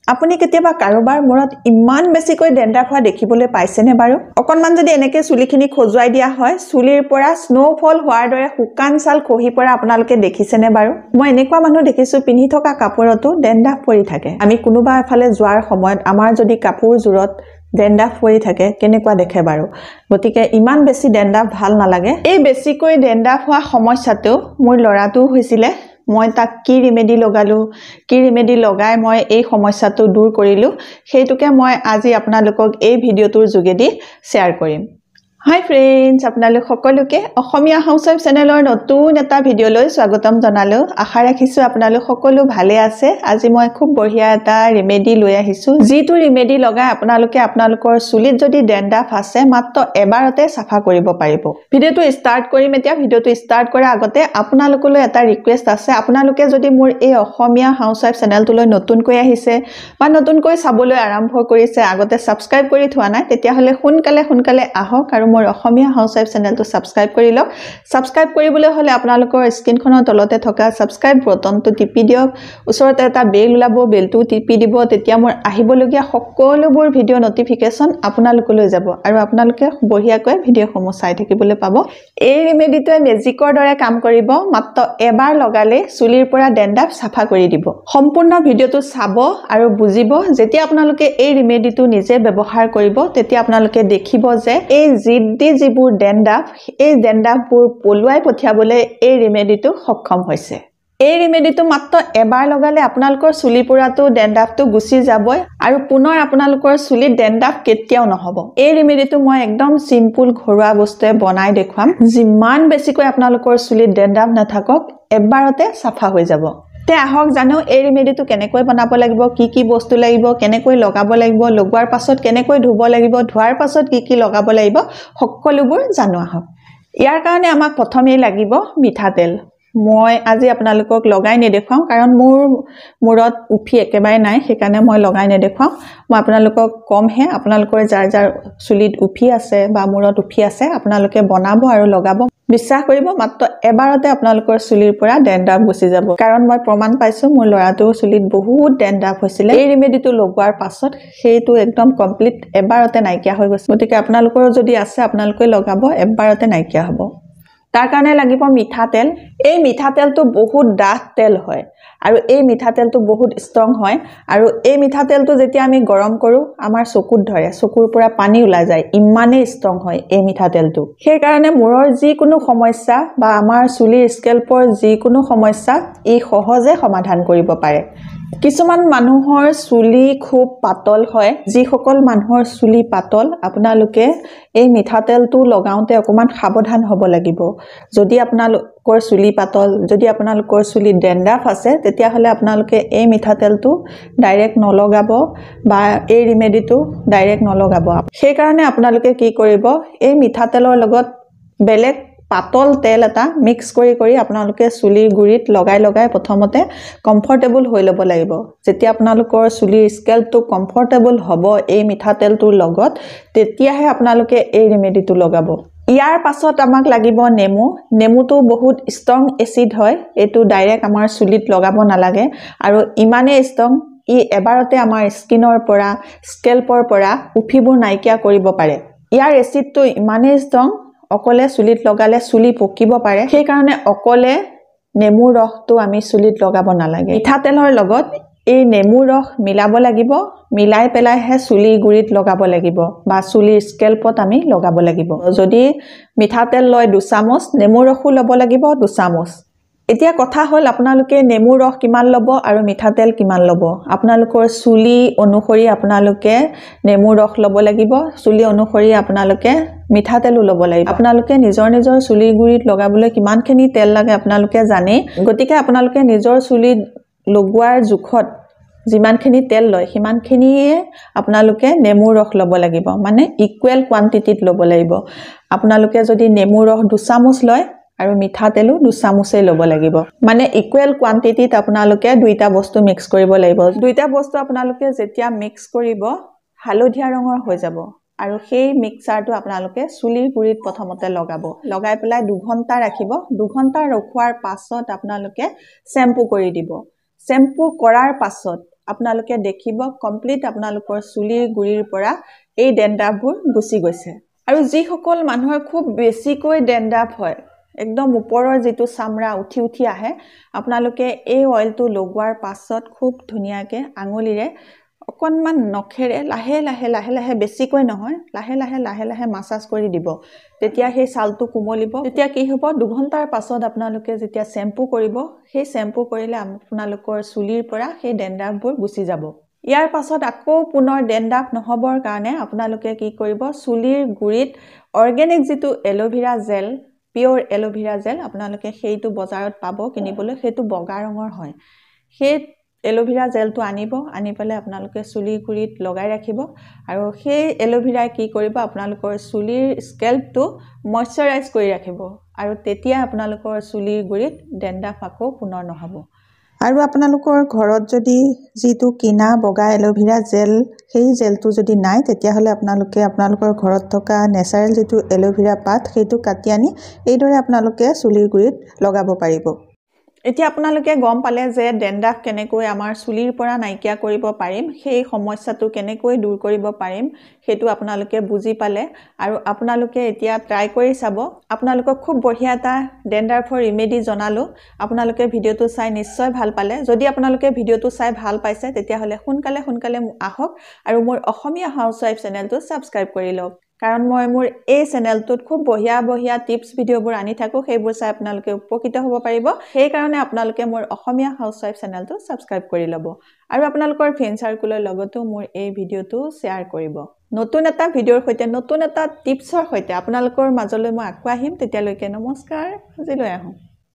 আপুনি কেতিয়াবা কাৰোবাৰ মূৰত ইমান বেছিকৈ ডেন্ড্ৰাফ হোৱা দেখিবলৈ পাইছেনে বাৰু? অকণমান যদি এনেকৈ চুলিখিনি খজুৱাই দিয়া হয়, চুলিৰ পৰা স্নোফল হোৱাৰ দৰে শুকান ছাল খহি পৰা আপোনালোকে দেখিছেনে বাৰু? মই এনেকুৱা মানুহ দেখিছোঁ পিন্ধি থকা কাপোৰতো ডেন্ড্ৰাফ পৰি থাকে। আমি কোনোবা এফালে যোৱাৰ সময়ত আমাৰ যদি কাপোৰযোৰত ডেন্ড্ৰাফ পৰি থাকে কেনেকুৱা দেখে বাৰু? গতিকে ইমান বেছি ডেন্ড্ৰাফ ভাল নালাগে। এই বেছিকৈ ডেন্ড্ৰাফ হোৱা সমস্যাটো মোৰ ল'ৰাটোও হৈছিলে। মই তাক কি ৰিমেডি লগালোঁ, কি ৰিমেডি লগাই মই এই সমস্যাটো দূৰ কৰিলোঁ, সেইটোকে মই আজি আপোনালোকক এই ভিডিঅ'টোৰ যোগেদি শ্বেয়াৰ কৰিম। হাই ফ্ৰেণ্ডছ, আপোনালোক সকলোকে অসমীয়া হাউচৱাইফ চেনেলৰ নতুন এটা ভিডিঅ'লৈ স্বাগতম জনালোঁ। আশা ৰাখিছোঁ আপোনালোক সকলো ভালে আছে। আজি মই খুব বঢ়িয়া এটা ৰিমেডি লৈ আহিছোঁ, যিটো ৰিমেডি লগাই আপোনালোকে আপোনালোকৰ চুলিত যদি ডেন্ড্ৰাফ আছে মাত্ৰ এবাৰতে চাফা কৰিব পাৰিব। ভিডিঅ'টো ষ্টাৰ্ট কৰিম এতিয়া। ভিডিঅ'টো ষ্টাৰ্ট কৰাৰ আগতে আপোনালোকলৈ এটা ৰিকুৱেষ্ট আছে। আপোনালোকে যদি মোৰ এই অসমীয়া হাউচৱাইফ চেনেলটোলৈ নতুনকৈ আহিছে বা নতুনকৈ চাবলৈ আৰম্ভ কৰিছে, আগতে ছাবস্ক্ৰাইব কৰি থোৱা নাই, তেতিয়াহ'লে সোনকালে আহক আৰু মোৰ অসমীয়া হাউচৱাইফ চেনেলটো ছাবস্ক্ৰাইব কৰি লওক। ছাবস্ক্ৰাইব কৰিবলৈ হ'লে আপোনালোকৰ স্ক্ৰীনখনৰ তলতে থকা ছাবস্ক্ৰাইব বটনটো টিপি দিয়ক। ওচৰতে এটা বেল ওলাব, বেলটো টিপি দিব। তেতিয়া মোৰ আহিবলগীয়া সকলোবোৰ ভিডিঅ' নটিফিকেশ্যন আপোনালোকলৈ যাব আৰু আপোনালোকে বঢ়িয়াকৈ ভিডিঅ'সমূহ চাই থাকিবলৈ পাব। এই ৰিমেডিটোৱে মেজিকৰ দৰে কাম কৰিব। মাত্ৰ এবাৰ লগালে চুলিৰ পৰা ডেন্ড্ৰাফ চাফা কৰি দিব। সম্পূৰ্ণ ভিডিঅ'টো চাব আৰু বুজিব। যেতিয়া আপোনালোকে এই ৰিমেডিটো নিজে ব্যৱহাৰ কৰিব, তেতিয়া আপোনালোকে দেখিব যে এই যিবোৰ ডেন্ড্ৰাফ, এই ডেন্ড্ৰাফবোৰ পলুৱাই পঠিয়াবলৈ এই ৰিমেডিটো সক্ষম হৈছে। এই ৰিমেডিটো মাত্ৰ এবাৰ লগালে আপোনালোকৰ চুলি পুৰাটো ডেন্ড্ৰাফটো গুচি যাবই আৰু পুনৰ আপোনালোকৰ চুলিত ডেন্ড্ৰাফ কেতিয়াও নহ'ব। এই ৰিমেডিটো মই একদম চিম্পুল ঘৰুৱা বস্তুৱে বনাই দেখুৱাম। যিমান বেছিকৈ আপোনালোকৰ চুলিত ডেন্ড্ৰাফ নাথাকক, এবাৰতে চাফা হৈ যাব। তে আহক জানো এই ৰিমেডিটো কেনেকৈ বনাব লাগিব, কি বস্তু লাগিব, কেনেকৈ লগাব লাগিব, লগোৱাৰ পাছত কেনেকৈ ধুব লাগিব, ধোৱাৰ পাছত কি লগাব লাগিব, সকলোবোৰ জানো আহক। ইয়াৰ কাৰণে আমাক প্ৰথমেই লাগিব মিঠাতেল। মই আজি আপোনালোকক লগাই নেদেখুৱাওঁ, কাৰণ মোৰ মূৰত উফি একেবাৰে নাই, সেইকাৰণে মই লগাই নেদেখুৱাওঁ। মই আপোনালোকক কমহে, আপোনালোকৰ যাৰ চুলিত উফি আছে বা মূৰত উফি আছে আপোনালোকে বনাব আৰু লগাব। বিশ্বাস কৰিব, মাত্ৰ এবাৰতে আপোনালোকৰ চুলিৰ পৰা ডেন্ড্ৰাফ গুচি যাব। কাৰণ মই প্ৰমাণ পাইছোঁ, মোৰ ল'ৰাটোৰ চুলিত বহুত ডেন্ড্ৰাফ হৈছিলে। এই ৰিমেডিটো লগোৱাৰ পাছত সেইটো একদম কমপ্লিট এবাৰতে নাইকিয়া হৈ গৈছে। গতিকে আপোনালোকৰ যদি আছে আপোনালোকে লগাব, এবাৰতে নাইকিয়া হ'ব। তাৰ কাৰণে লাগিব মিঠাতেল। এই মিঠাতেলটো বহুত ডাঠ তেল হয় আৰু এই মিঠাতেলটো বহুত ষ্ট্ৰং হয় আৰু এই মিঠাতেলটো যেতিয়া আমি গৰম কৰোঁ আমাৰ চকুত ধৰে, চকুৰ পৰা পানী ওলাই যায়, ইমানেই ষ্ট্ৰং হয় এই মিঠাতেলটো। সেইকাৰণে মূৰৰ যিকোনো সমস্যা বা আমাৰ চুলিৰ স্কেল্পৰ যিকোনো সমস্যা ই সহজে সমাধান কৰিব পাৰে। কিছুমান মানুহৰ চুলি খুব পাতল হয়। যিসকল মানুহৰ চুলি পাতল, আপোনালোকে এই মিঠাতেলটো লগাওঁতে অকণমান সাৱধান হ'ব লাগিব। যদি আপোনালোকৰ চুলি পাতল, যদি আপোনালোকৰ চুলিত ডেন্ড্ৰাফ আছে, তেতিয়াহ'লে আপোনালোকে এই মিঠাতেলটো ডাইৰেক্ট নলগাব বা এই ৰিমেডিটো ডাইৰেক্ট নলগাব। সেইকাৰণে আপোনালোকে কি কৰিব, এই মিঠাতেলৰ লগত বেলেগ পাতল তেল এটা মিক্স কৰি আপোনালোকে চুলিৰ গুৰিত লগাই প্ৰথমতে কমফৰ্টেবল হৈ ল'ব লাগিব। যেতিয়া আপোনালোকৰ চুলিৰ স্কেল্পটো কমফৰ্টেবল হ'ব এই মিঠাতেলটোৰ লগত, তেতিয়াহে আপোনালোকে এই ৰিমেডিটো লগাব। ইয়াৰ পাছত আমাক লাগিব নেমু। নেমুটো বহুত ষ্ট্ৰং এচিড হয়, এইটো ডাইৰেক্ট আমাৰ চুলিত লগাব নালাগে আৰু ইমানেই ষ্ট্ৰং ই এবাৰতে আমাৰ স্কিনৰ পৰা, স্কেল্পৰ পৰা উফিবোৰ নাইকিয়া কৰিব পাৰে। ইয়াৰ এচিডটো ইমানেই ষ্ট্ৰং, অকলে চুলিত লগালে চুলি পকিব পাৰে। সেইকাৰণে অকলে নেমুৰ ৰসটো আমি চুলিত লগাব নালাগে। মিঠাতেলৰ লগত এই নেমুৰ ৰস মিলাব লাগিব, মিলাই পেলাইহে চুলিৰ গুৰিত লগাব লাগিব বা চুলিৰ স্কেল্পত আমি লগাব লাগিব। যদি মিঠাতেল লয় 2 চামুচ, নেমুৰ ৰসো ল'ব লাগিব 2 চামুচ। এতিয়া কথা হ'ল আপোনালোকে নেমুৰ ৰস কিমান ল'ব আৰু মিঠাতেল কিমান ল'ব। আপোনালোকৰ চুলি অনুসৰি আপোনালোকে নেমুৰ ৰস ল'ব লাগিব, চুলি অনুসৰি আপোনালোকে মিঠাতেলো ল'ব লাগিব। আপোনালোকে নিজৰ চুলিৰ গুৰিত লগাবলৈ কিমানখিনি তেল লাগে আপোনালোকে জানে। গতিকে আপোনালোকে নিজৰ চুলিত লগোৱাৰ জোখত যিমানখিনি তেল লয় সিমানখিনিয়ে আপোনালোকে নেমুৰ ৰস ল'ব লাগিব, মানে ইকুৱেল কোৱান্টিটিত ল'ব লাগিব। আপোনালোকে যদি নেমুৰ ৰস 2 চামুচ লয় আৰু মিঠাতেলো 2 চামুচেই ল'ব লাগিব, মানে ইকুৱেল কোৱান্টিটিত আপোনালোকে দুইটা বস্তু মিক্স কৰিব লাগিব। দুইটা বস্তু আপোনালোকে যেতিয়া মিক্স কৰিব হালধীয়া ৰঙৰ হৈ যাব আৰু সেই মিক্সাৰটো আপোনালোকে চুলিৰ গুৰিত প্ৰথমতে লগাব। লগাই পেলাই 2 ঘণ্টা ৰাখিব। 2 ঘণ্টা ৰখোৱাৰ পাছত আপোনালোকে শ্বেম্পু কৰি দিব। শ্বেম্পু কৰাৰ পাছত আপোনালোকে দেখিব কমপ্লিট আপোনালোকৰ চুলিৰ গুৰিৰ পৰা এই ডেণ্ড্ৰাফবোৰ গুচি গৈছে আৰু যিসকল মানুহৰ খুব বেছিকৈ ডেণ্ড্ৰাফ হয় একদম ওপৰৰ যেটো চামৰা উঠি উঠি আহে আপোনালোকে এই অইলটো লগোৱাৰ পাছত খুব ধুনিয়াকে আঙুলিৰে অকনমান নখেৰে লাহে লাহে লাহে লাহে বেছিকৈ নহয় লাহে লাহে লাহে লাহে মাসাজ কৰি দিব তেতিয়া সেই ছালটো কোমলিব তেতিয়া কি হ'ব 2 ঘণ্টাৰ পাছত আপোনালোকে যেতিয়া শ্যাম্পু কৰিব সেই শ্যাম্পু কৰিলে আপোনালোকৰ চুলিৰ পৰা সেই ডেণ্ড্ৰাফবোৰ গুচি যাব ইয়াৰ পাছত আকৌ পুনৰ ডেণ্ড্ৰাফ নহবৰ কাৰণে আপোনালোকে কি কৰিব চুলিৰ গুৰিত অৰ্গেনিক যেটো aloe vera gel pure aloe vera gel আপোনালোকে সেইটো বজাৰত পাব কিনিবলৈ সেইটো বগা ৰঙৰ হয় সেই এলোভেৰা জেলটো আনি পেলে আপোনালোকে চুলিৰ গুৰিত লগাই ৰাখিব আৰু সেই এলোভেৰাই কি কৰিব আপোনালোকৰ চুলিৰ স্কেল্পটো ময়শ্চাৰাইজ কৰি ৰাখিব আৰু তেতিয়া আপোনালোকৰ চুলিৰ গুৰিত ডেণ্ড্ৰাফ আকৌ পুনৰ নহব আৰু আপোনালোকৰ ঘৰত যদি যেটো কিনা বগা এলোভেৰা জেল সেই জেলটো যদি নাই তেতিয়া হলে আপোনালোকে আপোনালোকৰ ঘৰত থকা নেচাৰেল যেটো এলোভেৰা পাত সেইটো কাটি আনি এইদৰে আপোনালোকে চুলিৰ গুৰিত লগাব পাৰিব এতিয়া আপোনালোকে গম পালে যে ডেণ্ড্ৰাফ কেনেকৈ আমাৰ চুলিৰ পৰা নাইকিয়া কৰিব পাৰিম সেই সমস্যাটো কেনেকৈ দূৰ কৰিব পাৰিম সেইটো আপোনালোকে বুজি পালে আৰু আপোনালোকে এতিয়া ট্ৰাই কৰি চাব আপোনালোকক খুব বঢ়িয়া এটা ডেণ্ড্ৰাফৰ ৰেমেডি জনালো আপোনালোকে ভিডিওটো চাই নিশ্চয় ভাল পালে যদি আপোনালোকে ভিডিওটো চাই ভাল পাইছে তেতিয়া হলে সোনকালে আহক আৰু মোৰ অসমীয়া হাউসৱাইফ চেনেলটো সাবস্ক্ৰাইব কৰি লওক কাৰণ মই মোৰ এই চেনেলটোত খুব বঢ়িয়া টিপস ভিডিওবোৰ আনি থাকো সেইবোৰ চাই আপোনালোকে উপকৃত হ'ব পাৰিব সেই কাৰণে আপোনালোকে মোৰ অসমীয়া হাউসৱাইফ চেনেলটো সাবস্ক্ৰাইব কৰি ল'ব আৰু আপোনালোকৰ ফ্ৰেন্ড সাৰ্কুলৰ লগতো মোৰ এই ভিডিওটো শেয়াৰ কৰিব নতুন এটা ভিডিওৰ সৈতে নতুন এটা টিপছৰ সৈতে আপোনালোকৰ মাজলৈ মই আকৌ আহিম তেতিয়ালৈকে নমস্কাৰ আজিলৈ আহোঁ